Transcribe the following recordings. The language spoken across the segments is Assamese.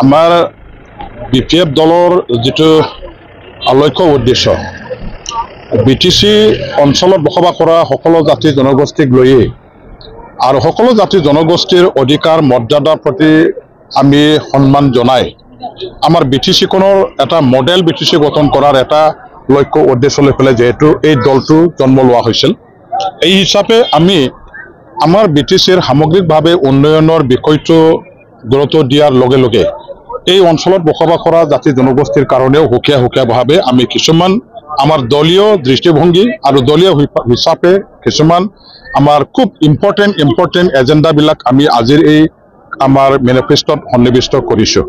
আমাৰ BPF দলৰ যেটো লক্ষ্য উদ্দেশ্য BTC অঞ্চলত বসবাস কৰা সকলো জাতি জনগোষ্ঠীক লৈ আৰু সকলো জাতি জনগোষ্ঠীৰ অধিকাৰ মৰ্যাদাৰ প্ৰতি আমি সন্মান জনাই আমাৰ BTC কোনৰ এটা মডেল BTC গঠন কৰাৰ এটা লক্ষ্য উদ্দেশ্য লৈ পেলাই যেহেতু এই দলটো জন্ম লোৱা হৈছিল এই হিচাপে আমি আমাৰ BTCৰ সামগ্ৰিকভাৱে উন্নয়নৰ বিষয়টো গুৰুত্ব দিয়াৰ লগে লগে এই অঞ্চলত বসবাস কৰা জাতি জনগোষ্ঠীৰ কাৰণেও হুকিয়াভাৱে আমি কিছুমান আমাৰ দলীয় দৃষ্টিভংগী আৰু দলীয় হিচাপে কিছুমান আমাৰ খুব ইম্পৰ্টেন্ট এজেন্ডা বিলাক আমি আজিৰ এই আমাৰ মেনিফেষ্টত সন্নিবিষ্ট কৰিছো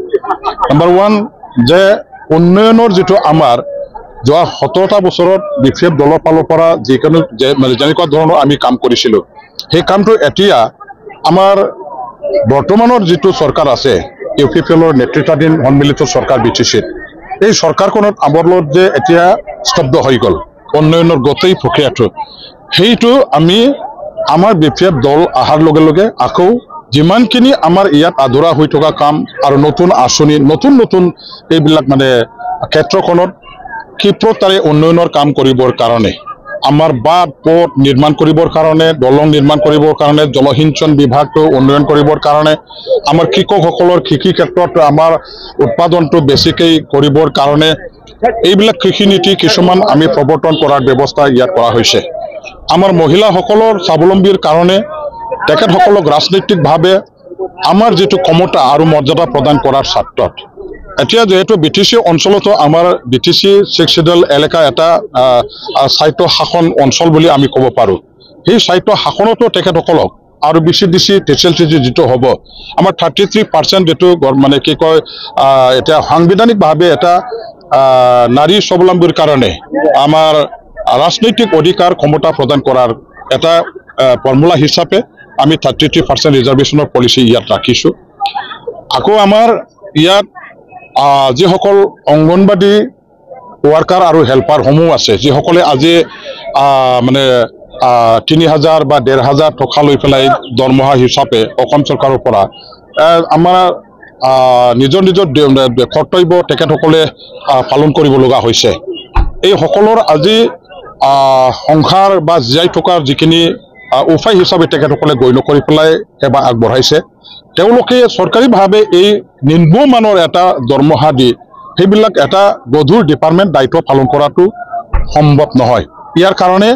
নাম্বাৰ 1 যে উন্নয়নৰ যেটো আমাৰ যোৱা 17টা বছৰত BPF দলৰ ফালৰ পৰা যিকোনো যেনেকুৱা ধৰণৰ আমি কাম কৰিছিলো সেই কামটো এতিয়া আমাৰ বৰ্তমানৰ যেটো চৰকাৰ আছে UPPLৰ নেতৃত্বাধীন সন্মিলিত চৰকাৰ BTC এই চৰকাৰখনত আৱৰ্লত যে এতিয়া স্তব্ধ হৈ গল উন্নয়নৰ গোটেই প্ৰক্ৰিয়াটো সেইটো আমি আমাৰ BPF দল আহাৰ লগে লগে আকৌ যিমানখিনি আমাৰ ইয়াত আধৰুৱা হৈ থকা কাম আৰু নতুন আঁচনি নতুন এইবিলাক মানে ক্ষেত্ৰখনত ক্ষিপ্ৰতাৰে উন্নয়নৰ কাম কৰিবৰ কাৰণে আমাৰ বাট পথ নিৰ্মাণ কৰিবৰ কাৰণে দলং নিৰ্মাণ কৰিবৰ কাৰণে জলসিঞ্চন বিভাগটো উন্নয়ন কৰিবৰ কাৰণে আমাৰ কৃষকসকলৰ কৃষি ক্ষেত্ৰত আমাৰ উৎপাদনটো বেছিকৈ কৰিবৰ কাৰণে এইবিলাক কৃষি নীতি কিছুমান আমি প্ৰৱৰ্তন কৰাৰ ব্যৱস্থা ইয়াত কৰা হৈছে আমাৰ মহিলাসকলৰ স্বাৱলম্বীৰ কাৰণে তেখেতসকলক ৰাজনৈতিকভাৱে আমাৰ যেটো ক্ষমতা আৰু মৰ্যাদা প্ৰদান কৰাৰ স্বাৰ্থত এতিয়া যেহেতু BTC অঞ্চলতো আমাৰ BTC 6 শিডিউল এলেকা এটা স্বায়ত্ত শাসন অঞ্চল বুলি আমি ক'ব পাৰো সেই স্বায়ত্ত শাসনতো তেখেতসকলক আৰু BCDC TCLTG যেটো হ'ব আমাৰ 33% যেটো মানে কি কয় এটা সাংবিধানিকভাৱে এটা নাৰী স্বাৱলম্বীৰ কাৰণে আমাৰ ৰাজনৈতিক অধিকাৰ ক্ষমতা প্ৰদান কৰাৰ এটা ফৰ্মুলা হিচাপে আমি 33% ৰিজাৰ্ভেশনৰ পলিচি ইয়াত ৰাখিছো আকৌ আমাৰ ইয়াত যিসকল অংগনবাদী ওয়াৰ্কাৰ আৰু হেল্পার সমূহ আছে যিসকলে আজি মানে 3000 বা 1500 টকা লৈ পেলাই দৰমহা হিচাপে অসম চৰকাৰৰ পৰা আমাৰ নিজৰ কৰ্তব্য তেখেতসকলে পালন কৰিব লগা হৈছে এই সকলৰ আজি সংসাৰ বা জীয়াই থকাৰ যিখিনি উপায় হিচাপে তেখেতসকলে গণ্য কৰি পেলাই সেৱা আগবঢ়াইছে তেওঁলোকে চৰকাৰীভাৱে এই নিম্নমানৰ এটা দৰমহা দি সেইবিলাক এটা গধুৰ ডিপাৰ্টমেন্ট দায়িত্ব পালন কৰাটো সম্ভৱ নহয় ইয়াৰ কাৰণে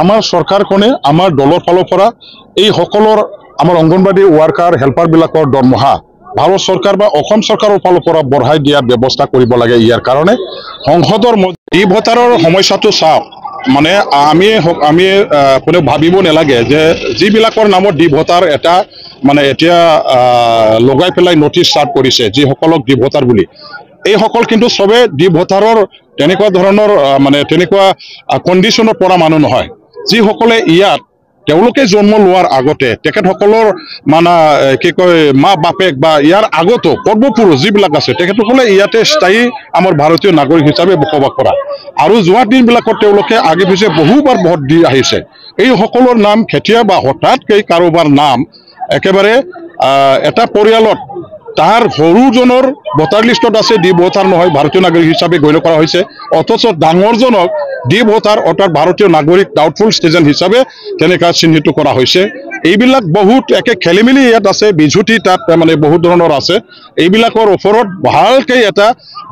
আমাৰ চৰকাৰখনে আমাৰ দলৰ ফালৰ পৰা এই সকলৰ আমাৰ অংগনবাদী ওয়াৰ্কাৰ হেল্পাৰ বিলাকৰ দৰমহা ভাৰত চৰকাৰ বা অসম চৰকাৰৰ ফালৰ পৰা বঢ়াই দিয়াৰ ব্যৱস্থা কৰিব লাগে ইয়াৰ কাৰণে সংসদৰ এই ভোটাৰৰ সমস্যাটো চাওক মানে আমি কোনো ভাবিব নালাগে যে যিবিলাকৰ নামত ডি ভোটাৰ এটা মানে এতিয়া লগাই পেলাই নোটিছ স্টাৰ্ট কৰিছে যিসকলক ডি ভোটাৰ বুলি এই সকল কিন্তু সবে ডি ভোটাৰৰ তেনেকুৱা ধৰণৰ মানে তেনেকুৱা কন্ডিশনৰ পৰা মানুহ নহয় যিসকলে ইয়াত তেওঁলোকে জন্ম লোৱাৰ আগতে তেখেতসকলৰ মানে কি কয় মা বাপেক বা ইয়াৰ আগতো পূৰ্বপুৰুষ যিবিলাক আছে তেখেতসকলে ইয়াতে স্থায়ী আমাৰ ভাৰতীয় নাগৰিক হিচাপে বসবাস কৰা আৰু যোৱা দিনবিলাকত তেওঁলোকে আগে পিছে বহুবাৰ ভোট দি আহিছে এই সকলৰ নাম খেতিয়া বা হঠাৎকৈ কাৰোবাৰ নাম একেবাৰে এটা পৰিয়ালত তাৰ সৰুজনৰ ভোটাৰ লিষ্টত আছে ডি ভোটাৰ নহয় ভাৰতীয় নাগৰিক হিচাপে গণ্য কৰা হৈছে অথচ ডাঙৰজনক ডি ভোটাৰ অৰ্থাৎ ভাৰতীয় নাগৰিক ডাউটফুল সিটিজেন হিচাপে তেনেকা চিহ্নিত কৰা হৈছে এইবিলাক বহুত একে খেলিমেলি ইয়াত আছে বিজুতি তাত মানে বহুত ধৰণৰ আছে এইবিলাকৰ ওপৰত ভালকৈ এটা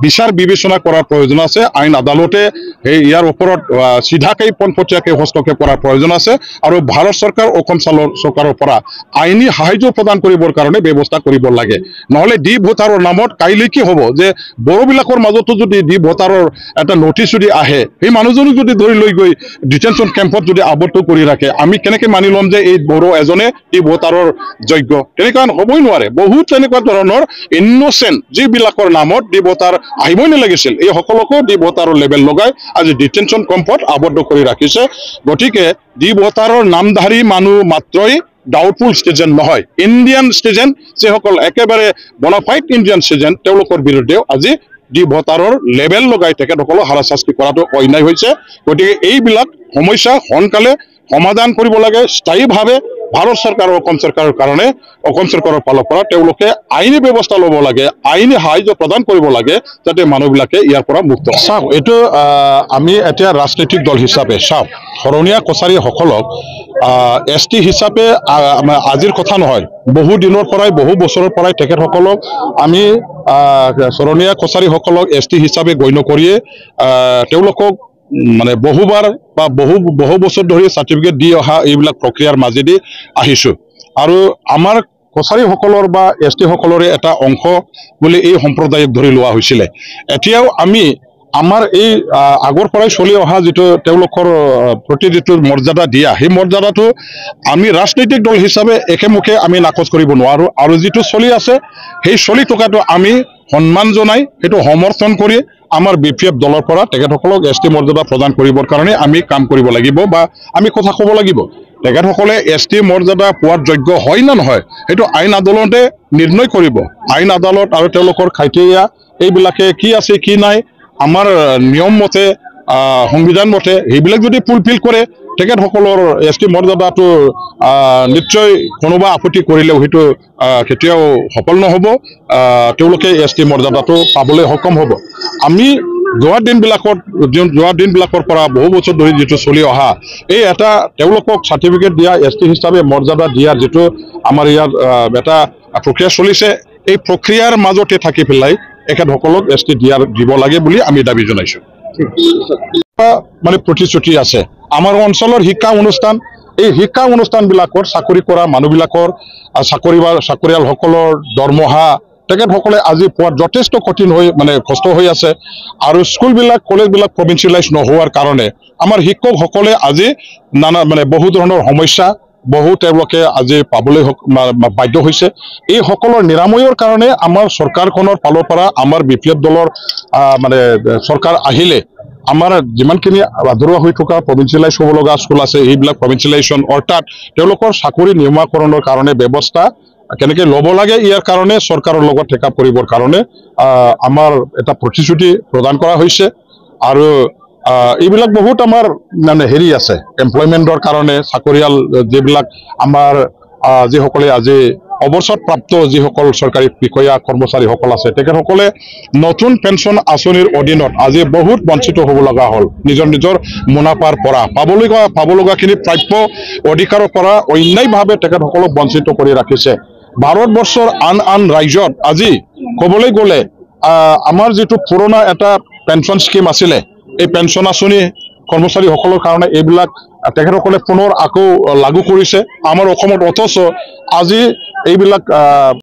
বিচাৰ বিবেচনা কৰাৰ প্ৰয়োজন আছে আইন আদালতে ইয়াৰ ওপৰত সিধাকৈ পোনপটীয়াকৈ হস্তক্ষেপ কৰাৰ প্ৰয়োজন আছে আৰু ভাৰত চৰকাৰ অসম চৰকাৰৰ পৰা আইনী সাহায্য প্ৰদান কৰিবৰ কাৰণে ব্যৱস্থা কৰিব লাগে নহলে ডি ভোটাৰৰ নামত কাইলৈ কি হ'ব যে বড়োবিলাকৰ মাজতো যদি ডি ভোটাৰৰ এটা নোটিছ যদি আহে সেই মানুহজনক যদি ধৰি লৈ গৈ ডিটেনশ্যন কেম্পত যদি আবদ্ধ কৰি ৰাখে আমি কেনেকৈ মানি ল'ম যে এই বড়ো এজনে ডি ভোটাৰৰ যোগ্য তেনেকুৱা হ'বই নোৱাৰে বহুত তেনেকুৱা ধৰণৰ ইনোচেণ্ট যিবিলাকৰ নামত ডি ভোটাৰ আহিবই নালাগিছিল এই সকলোকো ডি ভোটাৰৰ লেবেল লগাই আজি ডিটেনশ্যন কেম্পত আবদ্ধ কৰি ৰাখিছে গতিকে ডি ভোটাৰৰ নামধাৰী মানুহ মাত্ৰই ডাউটফুল সিটিজেন নহয় ইণ্ডিয়ান সিটিজেন যিসকল একেবাৰে বনাফাইড ইণ্ডিয়ান সিটিজেন তেওঁলোকৰ বিৰুদ্ধেও আজি ডি ভোটাৰৰ লেবেল লগাই তেখেতসকলক হাৰাশাস্তি কৰাটো অন্যায় হৈছে গতিকে এইবিলাক সমস্যা সোনকালে সমাধান কৰিব লাগে স্থায়ীভাৱে ভাৰত চৰকাৰ অসম চৰকাৰৰ কাৰণে অসম চৰকাৰৰ ফালৰ পৰা তেওঁলোকে আইনী ব্যৱস্থা ল'ব লাগে, আইনী সাহায্য প্ৰদান কৰিব লাগে যাতে মানুহবিলাকে ইয়াৰ পৰা মুক্ত হয়। চাওক, এইটো আমি এতিয়া ৰাজনৈতিক দল হিচাপে চাওক, শৰণীয়া কছাৰীসকলক ST হিচাপে আজিৰ কথা নহয়, বহু দিনৰ পৰাই বহু বছৰৰ পৰাই তেখেতসকলক আমি শৰণীয়া কছাৰীসকলক ST হিচাপে গণ্য কৰিয়ে তেওঁলোকক মানে বহুবাৰ বা বহু বছৰ ধৰি চাৰ্টিফিকেট দি অহা এইবিলাক প্ৰক্ৰিয়াৰ মাজেদি আহিছোঁ। আৰু আমাৰ কছাৰীসকলৰ বা ST সকলৰে এটা অংশ বুলি এই সম্প্ৰদায়ক ধৰি লোৱা হৈছিলে। এতিয়াও আমি আমাৰ এই আগৰ পৰাই চলি অহা যিটো তেওঁলোকৰ প্ৰতি যিটো মৰ্যাদা দিয়া, সেই মৰ্যাদাটো আমি ৰাজনৈতিক দল হিচাপে একেমুখে আমি নাকচ কৰিব নোৱাৰোঁ। আৰু যিটো চলি আছে সেই চলি থকাটো আমি সন্মান জনাই সেইটো সমৰ্থন কৰি আমাৰ BPF দলৰ পৰা তেখেতসকলক ST মৰ্যাদা প্ৰদান কৰিবৰ কাৰণে আমি কাম কৰিব লাগিব বা আমি কথা ক'ব লাগিব। তেখেতসকলে ST মৰ্যাদা পোৱাৰ যোগ্য হয় না নহয় সেইটো আইন আদালতে নিৰ্ণয় কৰিব। আইন আদালত আৰু তেওঁলোকৰ ক্ৰাইটেৰিয়া এইবিলাকে কি আছে কি নাই আমাৰ নিয়ম মতে সংবিধান মতে সেইবিলাক যদি ফুলফিল কৰে তেখেতসকলৰ ST মৰ্যাদাটো নিশ্চয় কোনোবা আপত্তি কৰিলেও সেইটো কেতিয়াও সফল নহ'ব। তেওঁলোকে ST মৰ্যাদাটো পাবলৈ সক্ষম হ'ব। আমি যোৱা দিনবিলাকৰ পৰা বহু বছৰ ধৰি যিটো চলি অহা এই এটা তেওঁলোকক চাৰ্টিফিকেট দিয়া ST হিচাপে মৰ্যাদা দিয়াৰ যিটো আমাৰ ইয়াত এটা প্ৰক্ৰিয়া চলিছে, এই প্ৰক্ৰিয়াৰ মাজতে থাকি পেলাই এখেতসকলক ST দিব লাগে বুলি আমি দাবী জনাইছোঁ। মানে প্ৰতিশ্ৰুতি আছে আমাৰ অঞ্চলৰ শিক্ষা অনুষ্ঠান, এই শিক্ষা অনুষ্ঠানবিলাকৰ চাকৰি কৰা মানুহবিলাকৰ চাকৰিয়ালসকলৰ দৰমহা তেখেতসকলে আজি পোৱাত যথেষ্ট কঠিন হৈ মানে কষ্ট হৈ আছে। আৰু স্কুলবিলাক কলেজবিলাক প্ৰভিন্সিয়েলাইজ নোহোৱাৰ কাৰণে আমাৰ শিক্ষকসকলে আজি মানে বহু ধৰণৰ সমস্যা তেওঁলোকে আজি পাবলৈ বাধ্য হৈছে। এই সকলৰ নিৰাময়ৰ কাৰণে আমাৰ চৰকাৰখনৰ ফালৰ পৰা আমাৰ BPF দলৰ মানে চৰকাৰ আহিলে আমাৰ যিমানখিনি আধৰুৱা হৈ থকা প্ৰভিন্সিয়েলাইজ হ'ব লগা স্কুল আছে এইবিলাক প্ৰভিন্সিয়েলাইজেশ্যন অৰ্থাৎ তেওঁলোকৰ চাকৰি নিয়মীয়াকৰণৰ কাৰণে ব্যৱস্থা কেনেকৈ ল'ব লাগে ইয়াৰ কাৰণে চৰকাৰৰ লগত টেক আপ কৰিবৰ কাৰণে আমাৰ এটা প্ৰতিশ্ৰুতি প্ৰদান কৰা হৈছে। আৰু এইবিলাক বহুত আমাৰ মানে হেৰি আছে এমপ্লয়মেণ্টৰ কাৰণে চাকৰিয়াল যিবিলাক আমাৰ যিসকলে আজি অৱসৰপ্ৰাপ্ত যিসকল চৰকাৰী বিষয়া কৰ্মচাৰীসকল আছে তেখেতসকলে নতুন পেঞ্চন আঁচনিৰ অধীনত আজি বহুত বঞ্চিত হ'ব লগা হ'ল। নিজৰ মুনাফাৰ পৰা পাব লগাখিনি প্ৰাপ্য অধিকাৰৰ পৰা অন্যায়ভাৱে তেখেতসকলক বঞ্চিত কৰি ৰাখিছে। ভাৰতবৰ্ষৰ আন ৰাজ্যত আজি ক'বলৈ গ'লে আমাৰ যিটো পুৰণা এটা পেঞ্চন স্কিম আছিলে এই পেঞ্চন আঁচনি কৰ্মচাৰীসকলৰ কাৰণে এইবিলাক তেখেতসকলে পুনৰ আকৌ লাগু কৰিছে আমাৰ অসমত। অথচ আজি এইবিলাক